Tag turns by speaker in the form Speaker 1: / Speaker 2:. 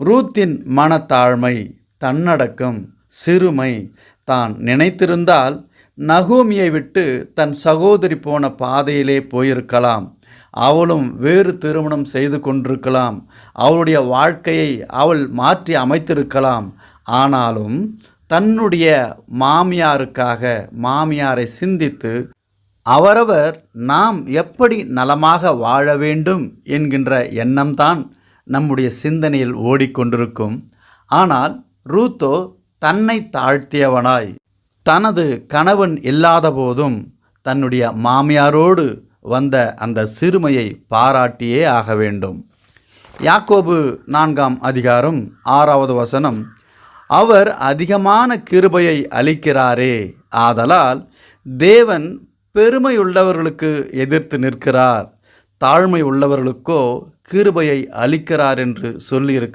Speaker 1: ரூத்தின் மனத்தாழ்மை, தன்னடக்கம், சிறுமை தான் நினைத்திருந்தால் நகோமியை விட்டு தன் சகோதரி போன பாதையிலே போயிருக்கலாம். அவளும் வேறு திருமணம் செய்து கொண்டிருக்கலாம். அவளுடைய வாழ்க்கையை அவள் மாற்றி அமைத்திருக்கலாம். ஆனாலும் தன்னுடைய மாமியாரை சிந்தித்து அவரவர் நாம் எப்படி நலமாக வாழ வேண்டும் என்கின்ற எண்ணம்தான் நம்முடைய சிந்தனையில் ஓடிக்கொண்டிருக்கும். ஆனால் ரூத்தோ தன்னை தாழ்த்தியவனாய் தனது கணவன் இல்லாத போதும் தன்னுடைய மாமியாரோடு வந்த அந்த சிறுமையை பாராட்டியே ஆக வேண்டும். யாக்கோபு 4ஆம் அதிகாரம் 6வது வசனம், அவர் அதிகமான கிருபையை அளிக்கிறாரே, ஆதலால் தேவன் பெருமையுள்ளவர்களுக்கு எதிர்த்து நிற்கிறார், தாழ்மை உள்ளவர்களுக்கோ கிருபையை அளிக்கிறார் என்று சொல்லியிருக்கிறார்.